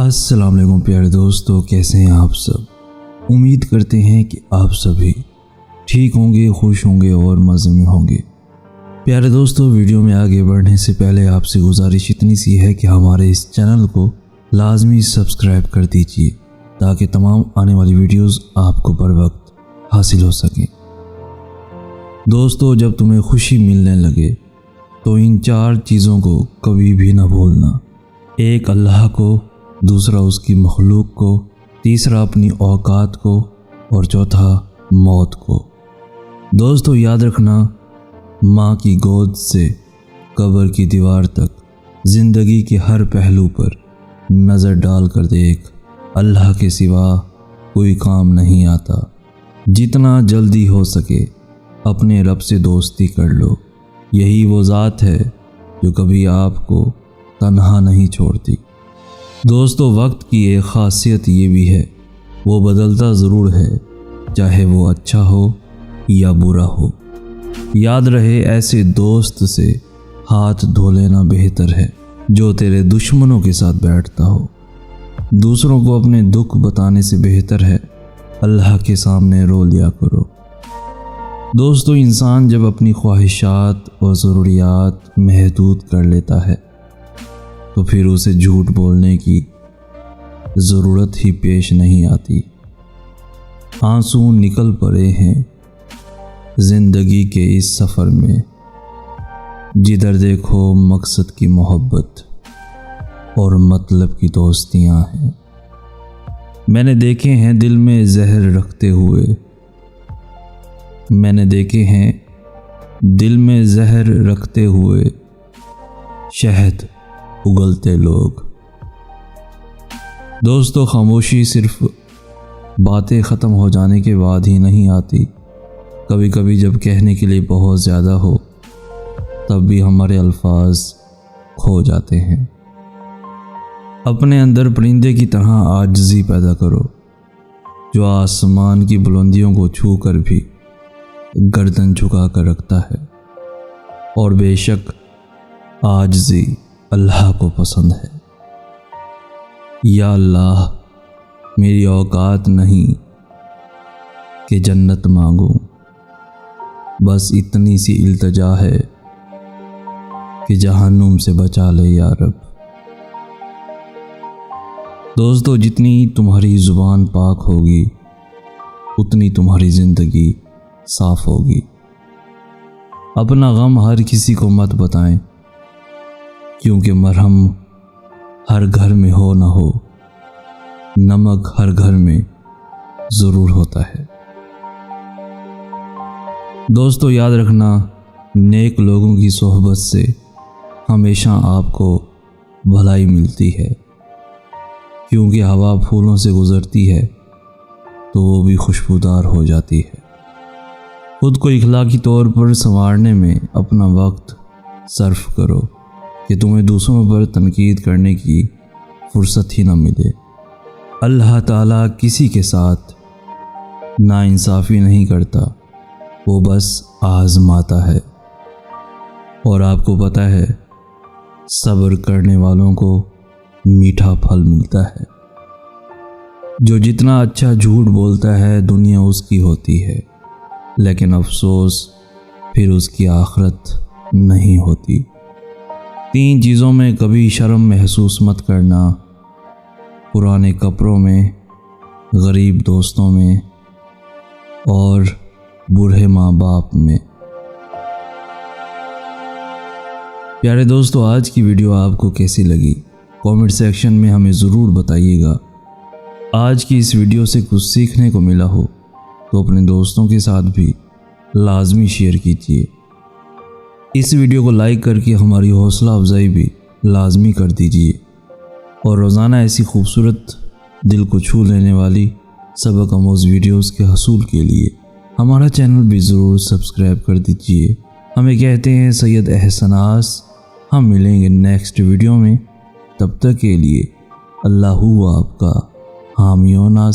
अस्सलाम वालेकुम प्यारे दोस्तों, कैसे हैं आप सब। उम्मीद करते हैं कि आप सभी ठीक होंगे, खुश होंगे और मज़े में होंगे। प्यारे दोस्तों, वीडियो में आगे बढ़ने से पहले आपसे गुजारिश इतनी सी है कि हमारे इस चैनल को लाजमी सब्सक्राइब कर दीजिए ताकि तमाम आने वाली वीडियोस आपको बर वक्त हासिल हो सकें। दोस्तों, जब तुम्हें खुशी मिलने लगे तो इन 4 चीज़ों को कभी भी ना भूलना। एक, अल्लाह को, दूसरा उसकी मखलूक को, तीसरा अपनी औकात को और चौथा मौत को। दोस्तों, याद रखना, माँ की गोद से कब्र की दीवार तक ज़िंदगी के हर पहलू पर नज़र डाल कर देख, अल्लाह के सिवा कोई काम नहीं आता। जितना जल्दी हो सके अपने रब से दोस्ती कर लो, यही वो ज़ात है जो कभी आपको तन्हा नहीं छोड़ती। दोस्तों, वक्त की एक ख़ासियत ये भी है, वो बदलता ज़रूर है, चाहे वो अच्छा हो या बुरा हो। याद रहे, ऐसे दोस्त से हाथ धो लेना बेहतर है जो तेरे दुश्मनों के साथ बैठता हो। दूसरों को अपने दुख बताने से बेहतर है अल्लाह के सामने रो लिया करो। दोस्तों, इंसान जब अपनी ख्वाहिशात और ज़रूरियात महदूद कर लेता है तो फिर उसे झूठ बोलने की ज़रूरत ही पेश नहीं आती। आंसू निकल पड़े हैं ज़िंदगी के इस सफ़र में, जिधर देखो मकसद की मोहब्बत और मतलब की दोस्तियां हैं। मैंने देखे हैं दिल में जहर रखते हुए, मैंने देखे हैं दिल में जहर रखते हुए शहद उगलते लोग। दोस्तों, खामोशी सिर्फ बातें ख़त्म हो जाने के बाद ही नहीं आती। कभी कभी जब कहने के लिए बहुत ज़्यादा हो तब भी हमारे अल्फाज खो जाते हैं। अपने अंदर परिंदे की तरह आजिज़ी पैदा करो जो आसमान की बुलंदियों को छू कर भी गर्दन झुका कर रखता है। और बेशक आजिज़ी अल्लाह को पसंद है। या अल्लाह, मेरी औकात नहीं कि जन्नत मांगूं, बस इतनी सी इल्तिजा है कि जहन्नुम से बचा ले या रब। दोस्तों, जितनी तुम्हारी ज़ुबान पाक होगी उतनी तुम्हारी ज़िंदगी साफ होगी। अपना गम हर किसी को मत बताएं, क्योंकि मरहम हर घर में हो ना हो, नमक हर घर में ज़रूर होता है। दोस्तों, याद रखना, नेक लोगों की सोहबत से हमेशा आपको भलाई मिलती है, क्योंकि हवा फूलों से गुज़रती है तो वो भी खुशबूदार हो जाती है। खुद को इखलाकी तौर पर संवारने में अपना वक्त सर्फ करो कि तुम्हें दूसरों पर तनकीद करने की फुर्सत ही ना मिले। अल्लाह ताला किसी के साथ नाइंसाफ़ी नहीं करता, वो बस आज़माता है। और आपको पता है, सब्र करने वालों को मीठा फल मिलता है। जो जितना अच्छा झूठ बोलता है दुनिया उसकी होती है, लेकिन अफसोस फिर उसकी आखिरत नहीं होती। 3 चीज़ों में कभी शर्म महसूस मत करना, पुराने कपड़ों में, गरीब दोस्तों में और बूढ़े माँ बाप में। प्यारे दोस्तों, आज की वीडियो आपको कैसी लगी कमेंट सेक्शन में हमें ज़रूर बताइएगा। आज की इस वीडियो से कुछ सीखने को मिला हो तो अपने दोस्तों के साथ भी लाजमी शेयर कीजिए। इस वीडियो को लाइक करके हमारी हौसला अफजाई भी लाजमी कर दीजिए। और रोज़ाना ऐसी खूबसूरत, दिल को छू लेने वाली सबक आमूज़ वीडियोस के हसूल के लिए हमारा चैनल भी ज़रूर सब्सक्राइब कर दीजिए। हमें कहते हैं सैयद एहसनास। हम मिलेंगे नेक्स्ट वीडियो में, तब तक के लिए अल्लाह आपका हामी व नासिर।